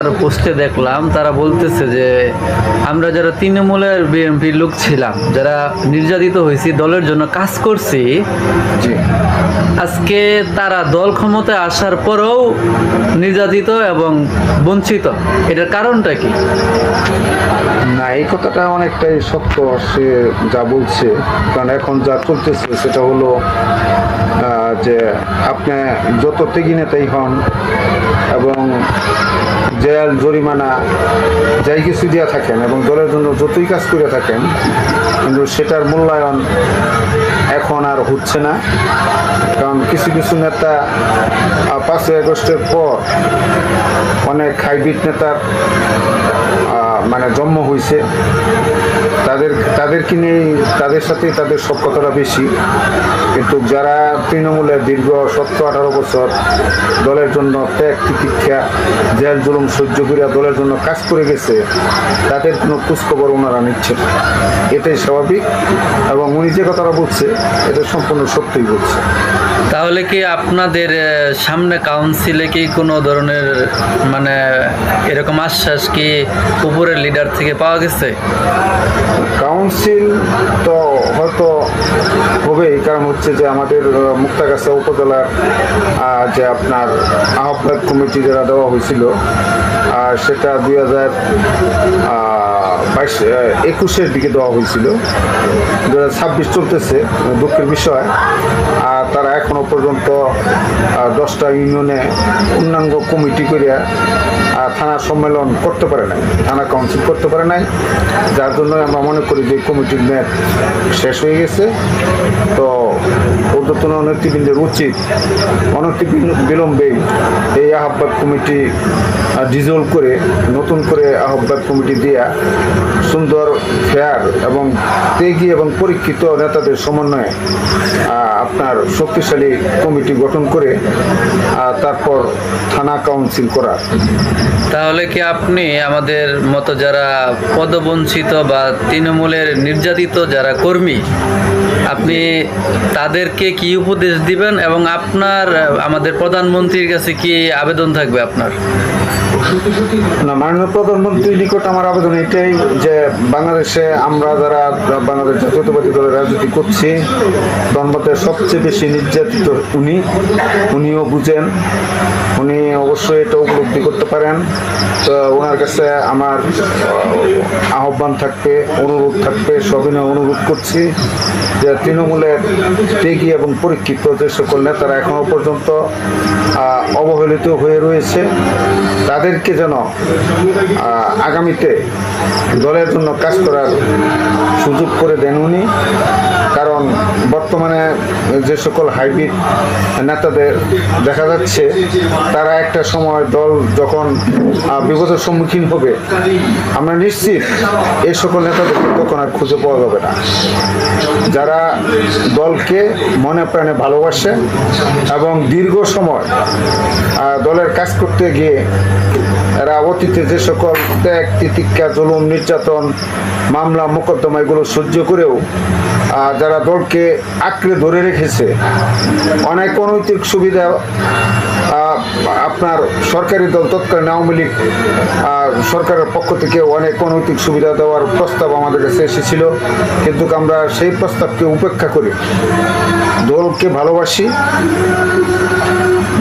পোস্টে দেখলাম তারা বলতেছে যে আমরা যারা তৃণমূলের বিএনপির লোক ছিলাম, যারা নির্যাতিত হয়েছি, দলের জন্য কাজ করছি, জি আজকে তারা দল ক্ষমতায় আসার পরেও নির্যাতিত এবং বঞ্চিত। এটার কারণটা কি? না, এই কথাটা অনেকটাই সত্য। সে যা বলছে, কারণ এখন যা চলতেছে সেটা হলো যে আপনি যত ত্যাগী নেতাই হন এবং জেল জরিমানা যাই কিছু দিয়া থাকেন এবং দলের জন্য যতই কাজ করে থাকেন, কিন্তু সেটার মূল্যায়ন এখন আর হচ্ছে না। কারণ কিছু কিছু নেতা 5ই আগস্টের পর অনেক হাইব্রিড নেতার মানে জন্ম হয়েছে, তাদেরকে নিয়েই তাদের সাথেই তাদের সক্ষতাটা বেশি। কিন্তু যারা তৃণমূলে দীর্ঘ 17-18 বছর দলের জন্য ত্যাগ তিতিক্ষা জেল জুলুম সহ্য করিয়া দলের জন্য কাজ করে গেছে, তাদের কোনো খোঁজখবর ওনারা নিচ্ছে না। এটাই স্বাভাবিক এবং উনি যে কথাটা বলছে এটা সম্পূর্ণ সত্যিই বলছে। তাহলে কি আপনাদের সামনে কাউন্সিলে কি কোনো ধরনের মানে এরকম আশ্বাস কি উপরের লিডার থেকে পাওয়া গেছে? কাউন্সিল তো হয়তো হবেই, কারণ হচ্ছে যে আমাদের মুক্তাগাছা উপজেলার যে আপনার আহ্বায়ক কমিটি যারা দেওয়া হয়েছিল সেটা 2021-এর দিকে দেওয়া হয়েছিল। 2026 চলতেছে, দুঃখের বিষয়। আর তারা এখনো পর্যন্ত 10টা ইউনিয়নে পূর্ণাঙ্গ কমিটি করিয়া থানা সম্মেলন করতে পারে নাই, থানা কাউন্সিল করতে পারে নাই, যার জন্য আমরা মনে করি যে কমিটির মেয়াদ শেষ হয়ে গেছে। তো ঊর্ধ্বতন নেতৃবৃন্দের উচিত অনতি বিলম্বেই এই আহ্বায়ক কমিটি ডিজলভ করে নতুন করে আহ্বায়ক কমিটি দিয়া সুন্দর ফেয়ার এবং ত্যাগী এবং পরীক্ষিত নেতাদের সমন্বয়ে আপনার শক্তিশালী কমিটি গঠন করে তারপর থানা কাউন্সিল করা। তাহলে কি আপনি আমাদের মতো যারা পদবঞ্চিত বা তৃণমূলের নির্যাতিত যারা কর্মী, আপনি তাদেরকে কি উপদেশ দিবেন এবং আপনার আমাদের প্রধানমন্ত্রীর কাছে কি আবেদন থাকবে আপনার? না, মাননীয় প্রধানমন্ত্রীর নিকট আমার আবেদন এটাই যে বাংলাদেশে আমরা যারা বাংলাদেশ জাতীয়তাবাদী দলের রাজনীতি করছি, বাংলাদেশের সবচেয়ে বেশি নির্যাতিত উনিও বুঝেন, উনি অবশ্যই এটা উপলব্ধি করতে পারেন। তো ওনার কাছে আমার আহ্বান থাকবে, অনুরোধ থাকবে, সবিনয় অনুরোধ করছি যে তৃণমূলের ত্যাগী এবং পরীক্ষিত যে সকল নেতারা এখনো পর্যন্ত অবহেলিত হয়ে রয়েছে, তাদেরকে যেন আগামীতে দলের জন্য কাজ করার সুযোগ করে দেন উনি। কারণ বর্তমানে যে সকল হাইব্রিড নেতাদের দেখা যাচ্ছে, তারা একটা সময় দল যখন বিপদের সম্মুখীন হবে, আমরা নিশ্চিত এই সকল নেতাদের তখন আর খুঁজে পাওয়া যাবে না। যারা দলকে মনে প্রাণে ভালোবাসে এবং দীর্ঘ সময় দলের কাজ করতে গিয়ে এরা অতীতে যে সকল ত্যাগ তিতিক্ষা জুলুম নির্যাতন মামলা মোকদ্দমা এগুলো সহ্য করেও যারা দলকে আঁকড়ে ধরে রেখেছে, অনেক অনৈতিক সুবিধা আপনার সরকারি দল তৎকালীন আওয়ামী লীগ সরকারের পক্ষ থেকে অনেক অনৈতিক সুবিধা দেওয়ার প্রস্তাব আমাদের কাছে এসেছিল, কিন্তু আমরা সেই প্রস্তাবকে উপেক্ষা করি দলকে ভালোবাসি,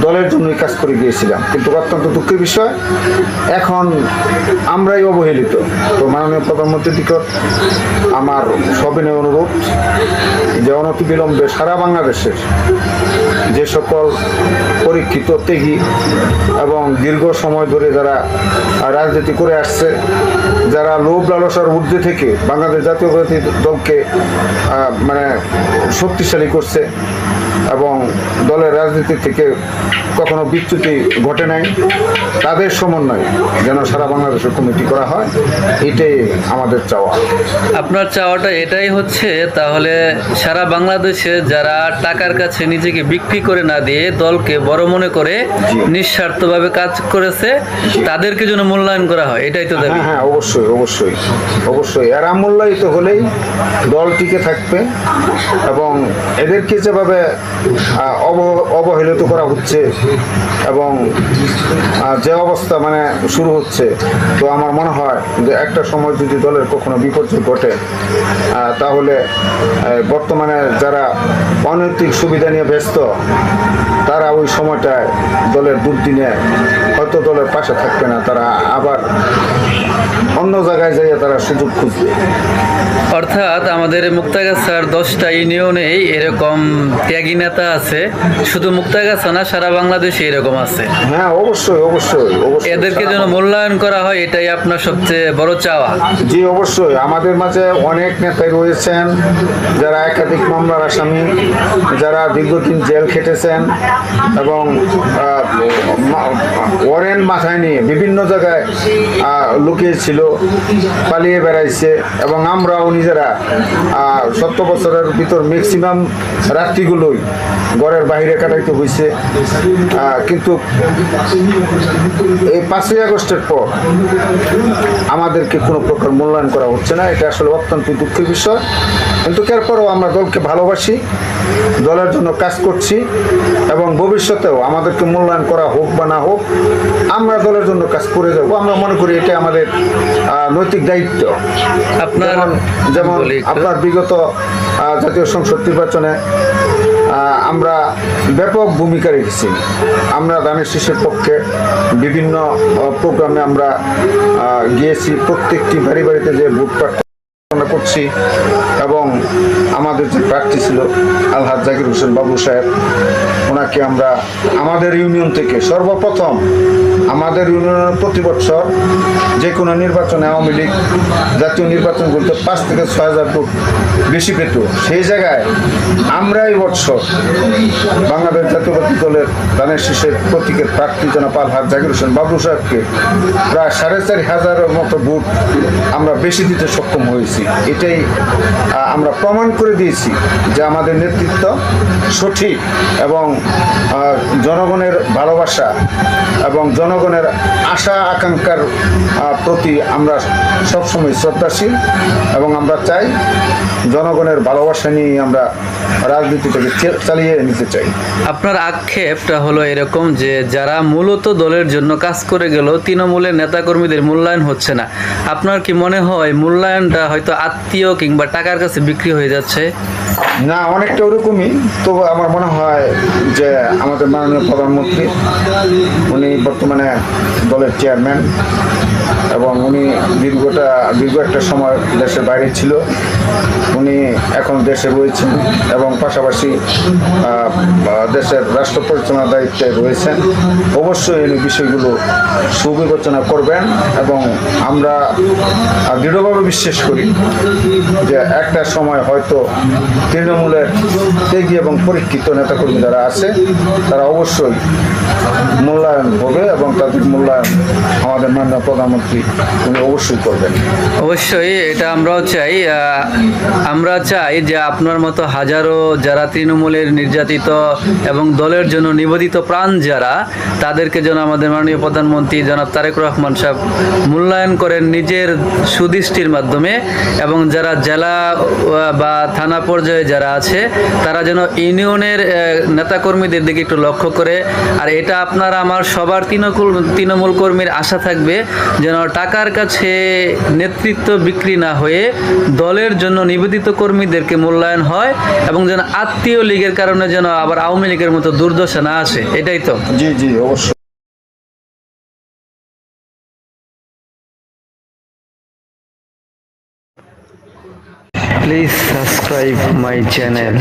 দলের জন্যই কাজ করে গিয়েছিলাম। কিন্তু অত্যন্ত দুঃখের বিষয় এখন আমরাই অবহেলিত। তো মাননীয় প্রধানমন্ত্রীর নিকট আমার সবিনয় অনুরোধ যে অনতিবিলম্বে সারা বাংলাদেশের যে সকল পরীক্ষিত ত্যাগী এবং দীর্ঘ সময় ধরে যারা রাজনীতি করে আসছে, যারা লোভ লালসার ঊর্ধ্বে থেকে বাংলাদেশ জাতীয়তাবাদী দলকে মানে শক্তিশালী করছে এবং দলের রাজনীতি থেকে কখনো বিচ্যুতি ঘটে নাই, তাদের সমন্বয়ে যেন সারা বাংলাদেশের কমিটি করা হয়, এটাই আমাদের চাওয়া। আপনার চাওয়াটা এটাই হচ্ছে তাহলে সারা বাংলাদেশে যারা টাকার কাছে নিজেকে বিক্রি করে না দিয়ে দলকে বড় মনে করে নিঃস্বার্থভাবে কাজ করেছে, তাদেরকে যেন মূল্যায়ন করা হয়, এটাই তো দাবি। হ্যাঁ, অবশ্যই অবশ্যই অবশ্যই এরা মূল্যায়িত হলেই দল টিকে থাকবে এবং এদেরকে যেভাবে অবহেলিত করা হচ্ছে এবং যে অবস্থা মানে শুরু হচ্ছে, তো আমার মনে হয় যে একটা সময় যদি দলের কখনো বিপর্যয় ঘটে তাহলে বর্তমানে যারা অনৈতিক সুবিধা নিয়ে ব্যস্ত তারা ওই সময়টায় দলের দুর্দিনে হয়তো দলের পাশে থাকবে না, তারা আবার অন্য জায়গায় যাইয়ে তারা সুযোগ খুঁজবে। অর্থাৎ আমাদের মুক্তাগাছার 10টা ইউনিয়নেই এরকম ত্যাগী নেতা আছে, শুধু মুক্তাগাছা না সারা বাংলাদেশে এরকম আছে। হ্যাঁ, অবশ্যই অবশ্যই অবশ্যই এদেরকে যেন মূল্যায়ন করা হয়, এটাই আপনার সবচেয়ে বড় চাওয়া। জি অবশ্যই, আমাদের মাঝে অনেক নেতাই রয়েছেন যারা একাধিক মামলার আসামি, যারা দীর্ঘদিন জেল খেটেছেন এবং ওয়ারেন্ট মাথায় নিয়ে বিভিন্ন জায়গায় লুকিয়েছিল, পালিয়ে বেড়াইছে এবং আমরাও নিজেরা 70 বছরের ভিতর ম্যাক্সিমাম রাত্রিগুলোই ঘরের বাইরে কাটাইতে হয়েছে। কিন্তু এই 5ই আগস্টের পর আমাদেরকে কোনো প্রকার মূল্যায়ন করা হচ্ছে না, এটা আসলে অত্যন্ত দুঃখের বিষয়। কিন্তু এরপরেও আমরা দলকে ভালোবাসি, দলের জন্য কাজ করছি এবং ভবিষ্যতেও আমাদেরকে মূল্যায়ন করা হোক বা না হোক আমরা দলের জন্য কাজ করে যাব। আমরা মনে করি এটা আমাদের নৈতিক দায়িত্ব। আপনার যেমন আপনার বিগত জাতীয় সংসদ নির্বাচনে আমরা ব্যাপক ভূমিকা রেখেছি। আমরা ধানের শীষের পক্ষে বিভিন্ন প্রোগ্রামে আমরা গিয়েছি, প্রত্যেকটি বাড়িতে যে ভোট প্রার্থনা করছি এবং আমাদের যে প্রার্থী ছিল আলহাজ জাকির হোসেন বাবু সাহেব, ওনাকে আমরা আমাদের ইউনিয়ন থেকে সর্বপ্রথম, আমাদের ইউনিয়নের প্রতি বছর যে কোনো নির্বাচনে আওয়ামী লীগ জাতীয় নির্বাচনগুলোতে 5 থেকে 6 হাজার ভোট বেশি পেত, সেই জায়গায় আমরা এই বছর বাংলাদেশ জাতীয়তাবাদী দলের ধানের শীষের প্রতীকের প্রার্থী জনাব আলহাজ জাকির হোসেন বাবু সাহেবকে প্রায় 4,500 মতো ভোট আমরা বেশি দিতে সক্ষম হয়েছি। এটাই আমরা প্রমাণ করে দিয়েছি যে আমাদের নেতৃত্ব সঠিক এবং জনগণের ভালোবাসা এবং জনগণের আশা আকাঙ্ক্ষার প্রতি আমরা সবসময় শ্রদ্ধাশীল এবং আমরা চাই জনগণের ভালোবাসা নিয়ে আমরা রাজনীতিটাকে চালিয়ে নিতে চাই। আপনার আক্ষেপটা হলো এরকম যে যারা মূলত দলের জন্য কাজ করে গেল তৃণমূলের নেতাকর্মীদের মূল্যায়ন হচ্ছে না। আপনার কি মনে হয় মূল্যায়নটা হয়তো আত্মীয় কিংবা টাকার কাছে বিক্রি হয়ে যাচ্ছে? না, অনেকটা ওরকমই। তো আমার মনে হয় যে আমাদের মাননীয় প্রধানমন্ত্রী, উনি বর্তমানে দলের চেয়ারম্যান এবং উনি দীর্ঘ একটা সময় দেশের বাইরে ছিল, উনি এখন দেশে রয়েছেন এবং পাশাপাশি দেশের রাষ্ট্র পরিচালনার দায়িত্বে রয়েছেন। অবশ্যই এই বিষয়গুলো সুবিবেচনা করবেন এবং আমরা দৃঢ়ভাবে বিশ্বাস করি যে একটা সময় হয়তো তৃণমূলের ত্যাগী এবং পরীক্ষিত নেতাকর্মী যারা আছে তারা অবশ্যই মূল্যায়ন হবে এবং তাদের মূল্যায়ন আমাদের মাননীয় প্রধানমন্ত্রী উনি অবশ্যই করবেন। অবশ্যই এটা আমরা চাই যে আপনার মতো হাজারো যারা তৃণমূলের নির্যাতিত এবং দলের জন্য নিবেদিত প্রাণ যারা, তাদেরকে যেন আমাদের মাননীয় প্রধানমন্ত্রী জনাব তারেক রহমান সাহেব মূল্যায়ন করেন নিজের সুদৃষ্টির মাধ্যমে এবং যারা জেলা বা থানা পর্যায়ে যারা আছে তারা যেন ইউনিয়নের নেতাকর্মীদের দিকে একটু লক্ষ্য করে। আর এটা আপনার আমার সবার তৃণমূল কর্মীর আশা থাকবে যেন টাকার কাছে নেতৃত্ব বিক্রি না হয়ে দলের জন্য নিবেদিত কর্মীদেরকে মূল্যায়ন হয় এবং যেন আত্মীয় লীগের কারণে যেন আবার আওয়ামী লীগের মতো দুর্দশা না আসে। এটাই তো? জি জি অবশ্যই। Please subscribe my channel.